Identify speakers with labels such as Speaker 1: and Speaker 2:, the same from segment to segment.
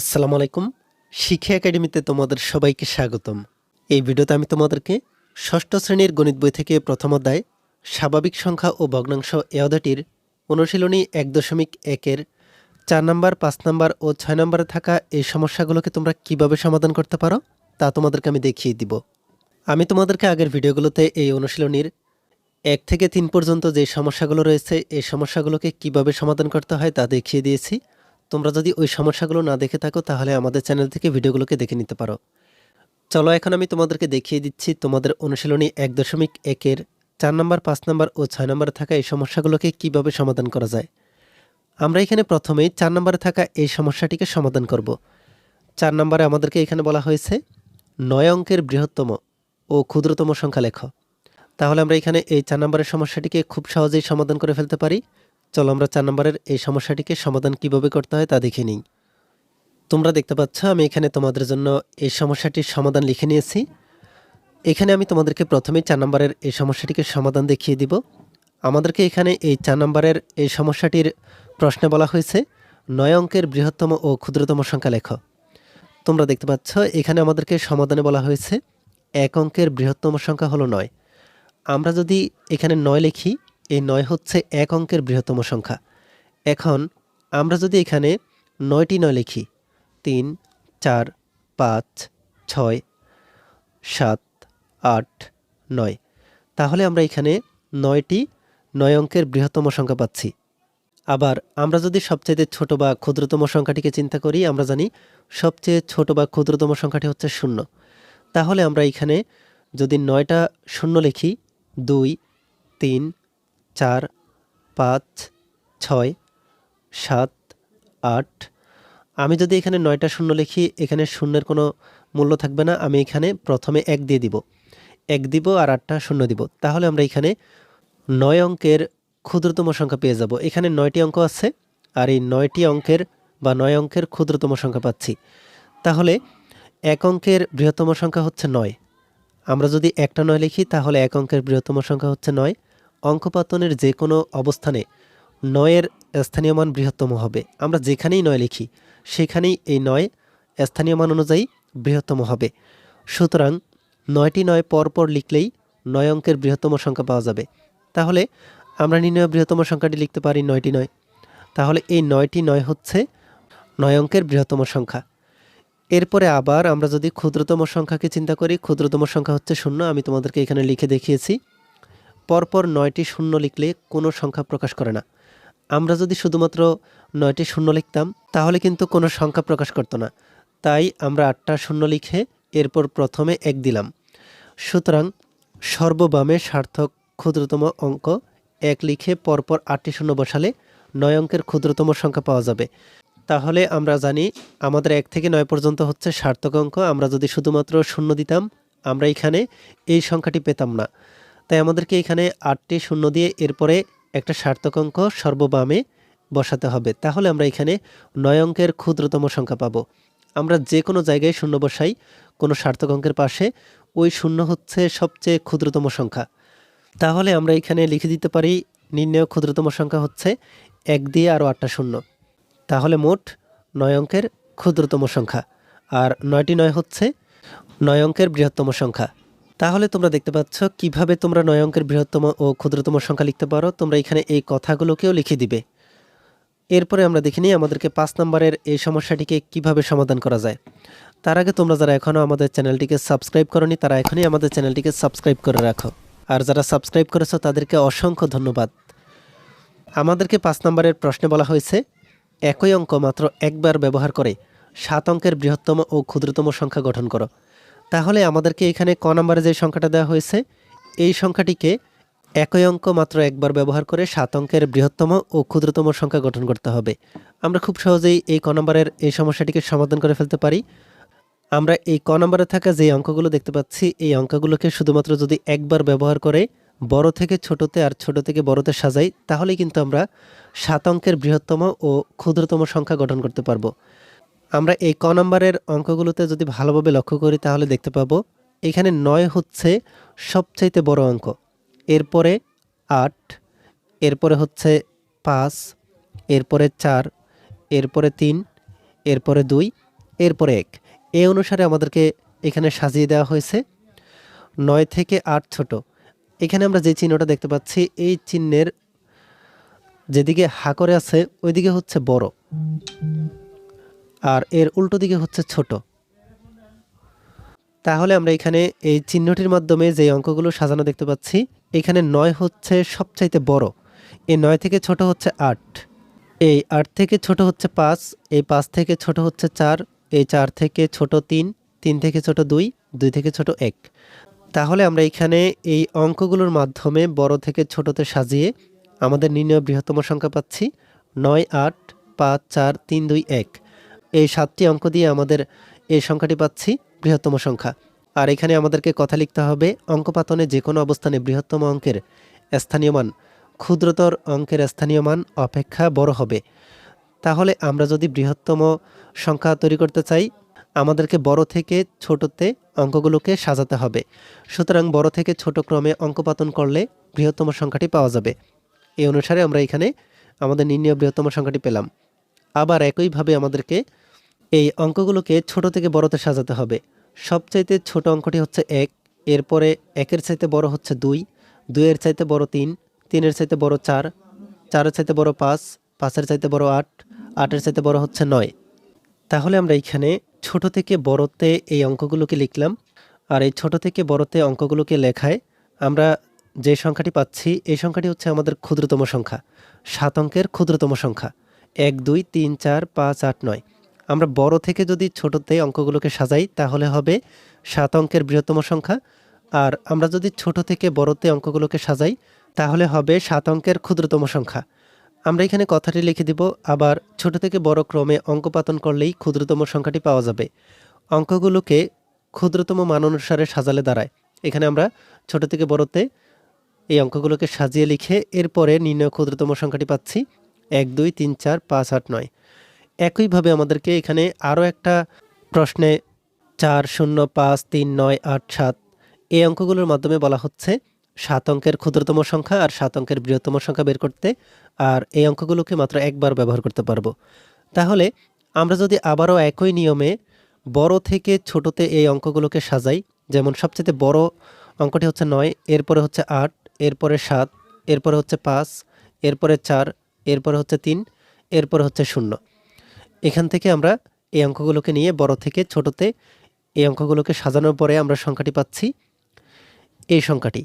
Speaker 1: আসসালামু আলাইকুম। শিক্ষা একাডেমিতে তোমাদের সবাইকে স্বাগতম। এই ভিডিওতে আমি তোমাদেরকে ষষ্ঠ শ্রেণীর গণিত বই থেকে প্রথম অধ্যায় স্বাভাবিক সংখ্যা ও ভগ্নাংশ এ অধ্যায়টির অনুশীলনী 1.1-এর 4 নম্বর, 5 নম্বর ও 6 নম্বরে থাকা এই সমস্যাগুলোকে তোমরা কিভাবে সমাধান করতে পারো তা তোমাদেরকে আমি দেখিয়ে দিব। আমি তোমাদেরকে আগের ভিডিওগুলোতে এই অনুশীলনীর 1 থেকে 3 পর্যন্ত যে সমস্যাগুলো রয়েছে এই সমস্যাগুলোকে কিভাবে সমাধান করতে হয় তা দেখিয়ে দিয়েছি। তোমরা যদি ওই সমস্যাগুলো না দেখে থাকো তাহলে আমাদের চ্যানেল থেকে ভিডিওগুলোকে দেখে নিতে পারো। চলো এখন আমি তোমাদেরকে দেখিয়ে দিচ্ছি তোমাদের অনুশীলনী 1.1-এর 4 নম্বর, 5 নম্বর ও 6 নম্বরে থাকা এই সমস্যাগুলোকে কিভাবে সমাধান করা যায়। আমরা এখানে প্রথমেই 4 নম্বরে থাকা এই সমস্যাটিকে সমাধান করব। 4 নম্বরে আমাদেরকে এখানে বলা হয়েছে 9 অঙ্কের বৃহত্তম ও ক্ষুদ্রতম সংখ্যা লেখো। তাহলে আমরা এখানে এই 4 নম্বরের সমস্যাটিকে খুব সহজেই সমাধান করে ফেলতে পারি। চলো আমরা 4 নম্বরের এই সমস্যাটিকে সমাধান কিভাবে করতে হয় তা দেখে নিই। তোমরা দেখতে পাচ্ছ আমি এখানে তোমাদের জন্য এই সমস্যাটির সমাধান লিখে নিয়েছি। এখানে আমি তোমাদেরকে প্রথমেই 4 নম্বরের এই সমস্যাটিকে সমাধান দেখিয়ে দিব। আমাদেরকে এখানে এই 4 নম্বরের এই সমস্যাটির প্রশ্নে বলা হয়েছে 9 অঙ্কের বৃহত্তম ও ক্ষুদ্রতম সংখ্যা লেখো। তোমরা দেখতে পাচ্ছ এখানে আমাদেরকে সমাধানে বলা হয়েছে 1 অঙ্কের বৃহত্তম সংখ্যা হলো 9। আমরা যদি এখানে 9 লিখি, এই 9 হচ্ছে 1 অঙ্কের বৃহত্তম সংখ্যা। এখন আমরা যদি এখানে 9টি 9 লিখি, 3, 4, 5, 6, 7, 8, 9, তাহলে আমরা এখানে 9টি 9 অঙ্কের বৃহত্তম সংখ্যা পাচ্ছি। আবার আমরা যদি সবচেয়ে ছোট বা ক্ষুদ্রতম সংখ্যাটিকে চিন্তা করি, আমরা জানি সবচেয়ে ছোট বা ক্ষুদ্রতম সংখ্যাটি হচ্ছে 0। তাহলে আমরা এখানে যদি 9টা 0 লিখি, 2, 3, 4, 5, 6, 7, 8, আমি যদি এখানে 9টা 0 লিখি, এখানে শূন্যের কোনো মূল্য থাকবে না। আমি এখানে প্রথমে 1 দিয়ে দিব, 1 দিব আর 8টা 0 দিব। তাহলে আমরা এখানে 9 অঙ্কের ক্ষুদ্রতম সংখ্যা পেয়ে যাব। এখানে 9টি অঙ্ক আছে আর এই 9টি অঙ্কের বা 9 অঙ্কের ক্ষুদ্রতম সংখ্যা পাচ্ছি। তাহলে 1 অঙ্কের বৃহত্তম সংখ্যা হচ্ছে 9। আমরা যদি একটা 9 লিখি তাহলে 1 অঙ্কের বৃহত্তম সংখ্যা হচ্ছে 9। অঙ্কপাতনের যে কোনো অবস্থানে 9-এর স্থানীয় মান বৃহত্তম হবে। আমরা যেখানেই 9 লিখি সেখানেই এই 9 স্থানীয় মান অনুযায়ী বৃহত্তম হবে। সুতরাং 9টি 9 পরপর লিখলেই 9 অঙ্কের বৃহত্তম সংখ্যা পাওয়া যাবে। তাহলে আমরা নির্ণয় বৃহত্তম সংখ্যাটি লিখতে পারি 9টি 9। তাহলে এই 9টি 9 হচ্ছে 9 অঙ্কের বৃহত্তম সংখ্যা। এরপরে আবার আমরা যদি ক্ষুদ্রতম সংখ্যাকে চিন্তা করি, ক্ষুদ্রতম সংখ্যা হচ্ছে 0। আমি তোমাদেরকে এখানে লিখে দেখিয়েছি। পরপর 9টি 0 লিখলে কোনো সংখ্যা প্রকাশ করে না। আমরা যদি শুধুমাত্র 9টি 0 লিখতাম তাহলে কিন্তু কোনো সংখ্যা প্রকাশ করত না। তাই আমরা 8টা 0 লিখে এরপর প্রথমে 1 দিলাম। সুতরাং সর্ববামে সার্থক ক্ষুদ্রতম অঙ্ক 1 লিখে পরপর 8টি 0 বসালে 9 অঙ্কের ক্ষুদ্রতম সংখ্যা পাওয়া যাবে। তাহলে আমরা জানি আমাদের 1 থেকে 9 পর্যন্ত হচ্ছে সার্থক অঙ্ক। আমরা যদি শুধুমাত্র 0 দিতাম আমরা এখানে এই সংখ্যাটি পেতাম না। তাই আমাদেরকে এখানে 8টি 0 দিয়ে এরপরে একটা সার্থক অঙ্ক সর্ববামে বসাতে হবে। তাহলে আমরা এখানে 9 অঙ্কের ক্ষুদ্রতম সংখ্যা পাবো। আমরা যে কোনো জায়গায় 0 বসাই কোনো সার্থক অঙ্কের পাশে, ওই 0 হচ্ছে সবচেয়ে ক্ষুদ্রতম সংখ্যা। তাহলে আমরা এখানে লিখে দিতে পারি নির্ণেয় ক্ষুদ্রতম সংখ্যা হচ্ছে 1 দিয়ে আরও 8টা 0। তাহলে মোট 9 অঙ্কের ক্ষুদ্রতম সংখ্যা, আর 9টি 9 হচ্ছে 9 অঙ্কের বৃহত্তম সংখ্যা। তাহলে তোমরা দেখতে পাচ্ছ কিভাবে তোমরা 9 অঙ্কের বৃহত্তম ও ক্ষুদ্রতম সংখ্যা লিখতে পারো। তোমরা এখানে এই কথাগুলোকেও লিখে দিবে। এরপরে আমরা দেখে নিই আমাদেরকে 5 নম্বরের এই সমস্যাটিকে কিভাবে সমাধান করা যায়। তার আগে তোমরা যারা এখনও আমাদের চ্যানেলটিকে সাবস্ক্রাইব করনি তারা এখনই আমাদের চ্যানেলটিকে সাবস্ক্রাইব করে রাখো, আর যারা সাবস্ক্রাইব করেছো তাদেরকে অসংখ্য ধন্যবাদ। আমাদেরকে 5 নম্বরের প্রশ্নে বলা হয়েছে একই অঙ্ক মাত্র একবার ব্যবহার করে 7 অঙ্কের বৃহত্তম ও ক্ষুদ্রতম সংখ্যা গঠন করো। তাহলে আমাদেরকে এখানে ক নম্বরে যে সংখ্যাটা দেওয়া হয়েছে এই সংখ্যাটিকে একই অঙ্ক মাত্র একবার ব্যবহার করে 7 অঙ্কের বৃহত্তম ও ক্ষুদ্রতম সংখ্যা গঠন করতে হবে। আমরা খুব সহজেই এই ক নম্বরের এই সমস্যাটিকে সমাধান করে ফেলতে পারি। আমরা এই ক নম্বরে থাকা যে অঙ্কগুলো দেখতে পাচ্ছি এই অঙ্কগুলোকে শুধুমাত্র যদি একবার ব্যবহার করে বড় থেকে ছোটতে আর ছোট থেকে বড়তে সাজাই তাহলে কিন্তু আমরা 7 অঙ্কের বৃহত্তম ও ক্ষুদ্রতম সংখ্যা গঠন করতে পারবো। আমরা এই ক নম্বরের অঙ্কগুলোতে যদি ভালোভাবে লক্ষ্য করি তাহলে দেখতে পাবো এখানে 9 হচ্ছে সবচাইতে বড় অঙ্ক, এরপরে 8, এরপরে হচ্ছে 5, এরপরে 4, এরপরে 3, এরপরে 2, এরপরে 1। এই অনুসারে আমাদেরকে এখানে সাজিয়ে দেওয়া হয়েছে। 9 থেকে 8 ছোট। এখানে আমরা যে চিহ্নটা দেখতে পাচ্ছি, এই চিহ্নের যেদিকে হা করে আছে ওইদিকে হচ্ছে বড়, আর এর উল্টো দিকে হচ্ছে ছোট। তাহলে আমরা এখানে এই চিহ্নটির মাধ্যমে যে অঙ্কগুলো সাজানো দেখতে পাচ্ছি, এখানে 9 হচ্ছে সবচাইতে বড়। এই 9 থেকে ছোট হচ্ছে 8, এই 8 থেকে ছোট হচ্ছে 5, এই 5 থেকে ছোট হচ্ছে 4, এই 4 থেকে ছোট 3, 3 থেকে ছোট 2, 2 থেকে ছোট 1। তাহলে আমরা এখানে এই অঙ্কগুলোর মাধ্যমে বড় থেকে ছোটতে সাজিয়ে আমাদের নির্ণয় বৃহত্তম সংখ্যা পাচ্ছি 9, 8, 5, 4, 3, 2, 1। এই 7টি অঙ্ক দিয়ে আমাদের এই সংখ্যাটি পাচ্ছি বৃহত্তম সংখ্যা। আর এখানে আমাদেরকে কথা লিখতে হবে, অঙ্কপাতনে যে কোনো অবস্থানে বৃহত্তম অঙ্কের স্থানীয় মান ক্ষুদ্রতর অঙ্কের স্থানীয় মান অপেক্ষা বড় হবে। তাহলে আমরা যদি বৃহত্তম সংখ্যা তৈরি করতে চাই, আমাদেরকে বড় থেকে ছোটতে অঙ্কগুলোকে সাজাতে হবে। সুতরাং বড় থেকে ছোট ক্রমে অঙ্কপাতন করলে বৃহত্তম সংখ্যাটি পাওয়া যাবে। এই অনুসারে আমরা এখানে আমাদের নির্ণয় বৃহত্তম সংখ্যাটি পেলাম। আবার একইভাবে আমাদেরকে এই অঙ্কগুলোকে ছোট থেকে বড়তে সাজাতে হবে। সবচাইতে ছোট অঙ্কটি হচ্ছে 1, এরপরে 1-এর চাইতে বড় হচ্ছে 2, 2-এর চাইতে বড় 3, 3-এর চাইতে বড় 4, 4-এর চাইতে বড় 5, 5-এর চাইতে বড় 8, 8-এর চাইতে বড় হচ্ছে 9। তাহলে আমরা এখানে ছোট থেকে বড়তে এই অঙ্কগুলোকে লিখলাম। আর এই ছোট থেকে বড়তে অঙ্কগুলোকে লেখায় আমরা যে সংখ্যাটি পাচ্ছি, এই সংখ্যাটি হচ্ছে আমাদের ক্ষুদ্রতম সংখ্যা, 7 অঙ্কের ক্ষুদ্রতম সংখ্যা 1, 2, 3, 4, 5, 8, 9। আমরা বড় থেকে যদি ছোটতে অঙ্কগুলোকে সাজাই তাহলে হবে 7 অঙ্কের বৃহত্তম সংখ্যা। আর আমরা যদি ছোট থেকে বড়তে অঙ্কগুলোকে সাজাই তাহলে হবে 7 অঙ্কের ক্ষুদ্রতম সংখ্যা। আমরা এখানে কথাটি লিখে দিব, আবার ছোট থেকে বড় ক্রমে অঙ্কপাতন করলেই ক্ষুদ্রতম সংখ্যাটি পাওয়া যাবে। অঙ্কগুলোকে ক্ষুদ্রতম মান অনুসারে সাজালে দাঁড়ায়। এখানে আমরা ছোট থেকে বড়তে এই অঙ্কগুলোকে সাজিয়ে লিখে এরপরে নির্ণয় ক্ষুদ্রতম সংখ্যাটি পাচ্ছি 1, 2, 3, 4, 5, 8, 9। একইভাবে আমাদেরকে এখানে আরও একটা প্রশ্নে 4, 0, 5, 3, 9, 8, 7 এই অঙ্কগুলোর মাধ্যমে বলা হচ্ছে 7 অঙ্কের ক্ষুদ্রতম সংখ্যা আর 7 অঙ্কের বৃহত্তম সংখ্যা বের করতে। আর এই অঙ্কগুলোকে মাত্র একবার ব্যবহার করতে পারবো। তাহলে আমরা যদি আবারও একই নিয়মে বড় থেকে ছোটতে এই অঙ্কগুলোকে সাজাই, যেমন সবচেয়ে বড় অঙ্কটি হচ্ছে 9, এরপরে হচ্ছে 8, এরপরে 7, এরপরে হচ্ছে 5, এরপরে 4, এরপরে হচ্ছে 3, এরপরে হচ্ছে 0। এখান থেকে আমরা এই অঙ্কগুলোকে নিয়ে বড় থেকে ছোটতে এই অঙ্কগুলোকে সাজানোর পরে আমরা সংখ্যাটি পাচ্ছি এই সংখ্যাটি।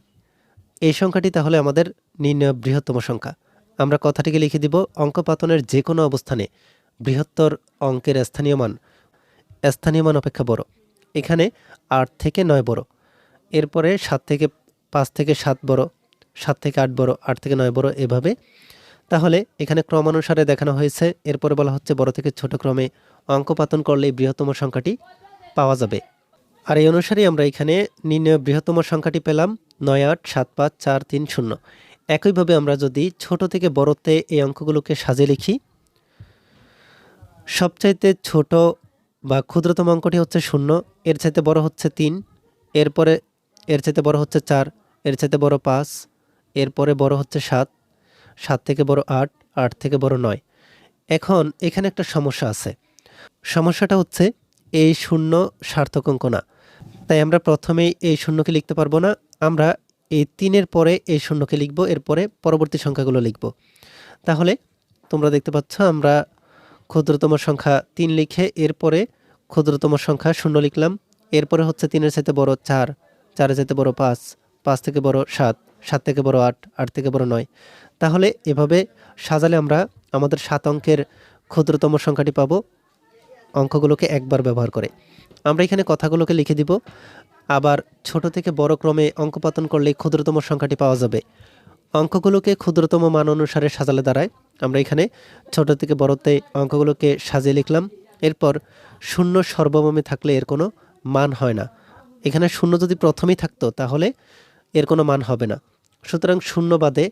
Speaker 1: এই সংখ্যাটি তাহলে আমাদের নির্ণয় বৃহত্তম সংখ্যা। আমরা কথাটিকে লিখে দিব, অঙ্কপাতনের যে কোনো অবস্থানে বৃহত্তর অঙ্কের স্থানীয় মান অপেক্ষা বড়। এখানে 8 থেকে 9 বড়, এরপরে 7 থেকে 5 থেকে 7 বড়, 7 থেকে 8 বড়, 8 থেকে 9 বড়, এভাবে। তাহলে এখানে ক্রমানুসারে দেখানো হয়েছে। এরপরে বলা হচ্ছে বড় থেকে ছোট ক্রমে অঙ্কপাতন করলে বৃহত্তম সংখ্যাটি পাওয়া যাবে। আর এই অনুসারে আমরা এখানে নির্ণয় বৃহত্তম সংখ্যাটি পেলাম 9, 8, 7, 5, 4, 3, 0। একইভাবে আমরা যদি ছোট থেকে বড়তে এই অঙ্কগুলোকে সাজিয়ে লিখি, সবচাইতে ছোট বা ক্ষুদ্রতম অঙ্কটি হচ্ছে 0, এর চাইতে বড় হচ্ছে 3, এরপরে এর চাইতে বড় হচ্ছে 4, এর চাইতে বড় 5, এরপরে বড় হচ্ছে 7, 7 থেকে বড় 8, 8 থেকে বড় 9। এখন এখানে একটা সমস্যা আছে। সমস্যাটা হচ্ছে এই 0 সার্থক অঙ্ক না, তাই আমরা প্রথমেই এই 0কে লিখতে পারবো না। আমরা এই 3-এর পরে এই 0কে লিখব, এরপরে পরবর্তী সংখ্যাগুলো লিখব। তাহলে তোমরা দেখতে পাচ্ছ আমরা ক্ষুদ্রতম সংখ্যা 3 লিখে এরপরে ক্ষুদ্রতম সংখ্যা 0 লিখলাম। এরপরে হচ্ছে 3-এর চাইতে বড় 4, 4-এর চাইতে বড় 5, 5 থেকে বড় 7, 7 থেকে বড় 8, 8 থেকে বড় 9। তাহলে এভাবে সাজালে আমরা আমাদের 7 অঙ্কের ক্ষুদ্রতম সংখ্যাটি পাবো অঙ্কগুলোকে একবার ব্যবহার করে। আমরা এখানে কথাগুলোকে লিখে দিব, আবার ছোট থেকে বড় ক্রমে অঙ্কপাতন করলে ক্ষুদ্রতম সংখ্যাটি পাওয়া যাবে। অঙ্কগুলোকে ক্ষুদ্রতম মান অনুসারে সাজালে দাঁড়ায়। আমরা এখানে ছোট থেকে বড়তে অঙ্কগুলোকে সাজিয়ে লিখলাম। এরপর 0 সর্বমে থাকলে এর কোনো মান হয় না। এখানে 0 যদি প্রথমেই থাকতো তাহলে এর কোনো মান হবে না। সুতরাং 0 বাদে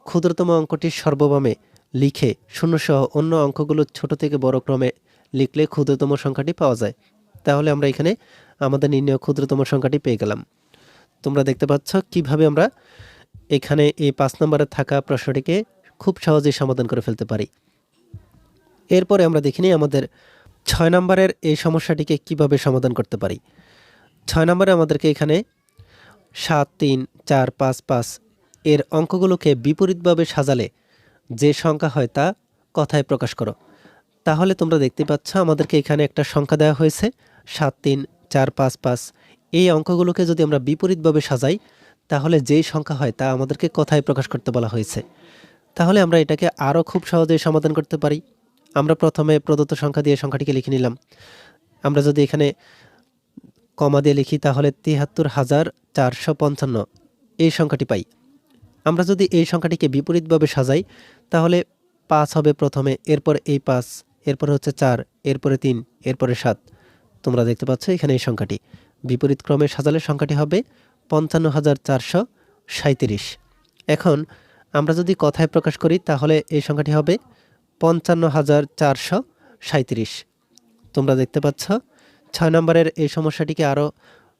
Speaker 1: ক্ষুদ্রতম অঙ্কটি সর্ববামে লিখে 0 সহ অন্য অঙ্কগুলো ছোট থেকে বড় ক্রমে লিখলে ক্ষুদ্রতম সংখ্যাটি পাওয়া যায়। তাহলে আমরা এখানে আমাদের নির্ণয় ক্ষুদ্রতম সংখ্যাটি পেয়ে গেলাম। তোমরা দেখতে পাচ্ছ কিভাবে আমরা এখানে এই 5 নম্বরে থাকা প্রশ্নটিকে খুব সহজেই সমাধান করে ফেলতে পারি। এরপরে আমরা দেখিনি আমাদের 6 নম্বরের এই সমস্যাটিকে কিভাবে সমাধান করতে পারি। 6 নম্বরে আমাদেরকে এখানে 7 3 4 5 5 এর অঙ্কগুলোকে বিপরীতভাবে সাজালে যে সংখ্যা হয় তা কথায় প্রকাশ করো। তাহলে তোমরা দেখতে পাচ্ছ আমাদেরকে এখানে একটা সংখ্যা দেওয়া হয়েছে 7 3 4 5 5। এই অঙ্কগুলোকে যদি আমরা বিপরীতভাবে সাজাই তাহলে যেই সংখ্যা হয় তা আমাদেরকে কথায় প্রকাশ করতে বলা হয়েছে। তাহলে আমরা এটাকে আরও খুব সহজেই সমাধান করতে পারি। আমরা প্রথমে প্রদত্ত সংখ্যা দিয়ে সংখ্যাটিকে লিখে নিলাম। আমরা যদি এখানে কমা দিয়ে লিখি তাহলে ৭৩,৪৫৫ এই সংখ্যাটি পাই। আমরা যদি এই সংখ্যাটিকে বিপরীতভাবে সাজাই তাহলে 5 হবে প্রথমে, এরপর এই 5, এরপরে হচ্ছে 4, এরপরে 3, এরপরে 7। তোমরা দেখতে পাচ্ছ এখানে এই সংখ্যাটি বিপরীত ক্রমে সাজালে সংখ্যাটি হবে ৫৫,৪৩৭। এখন আমরা যদি কথায় প্রকাশ করি তাহলে এই সংখ্যাটি হবে ৫৫,৪৩৭। তোমরা দেখতে পাচ্ছ 6 নম্বরের এই সমস্যাটিকে আরও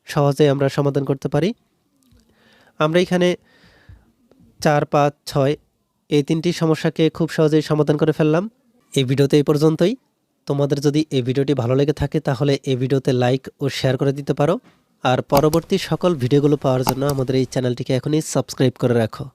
Speaker 1: সহজে আমরা সমাধান করতে পারি। আমরা এখানে 4 5 6 এই তিনটি সমস্যাকে খুব সহজেই সমাধান করে ফেললাম। এই ভিডিওতে এই পর্যন্তই। তোমাদের যদি এই ভিডিওটি ভালো লেগে থাকে তাহলে এই ভিডিওতে লাইক ও শেয়ার করে দিতে পারো। আর পরবর্তী সকল ভিডিওগুলো পাওয়ার জন্য আমাদের এই চ্যানেলটিকে এখনই সাবস্ক্রাইব করে রাখো।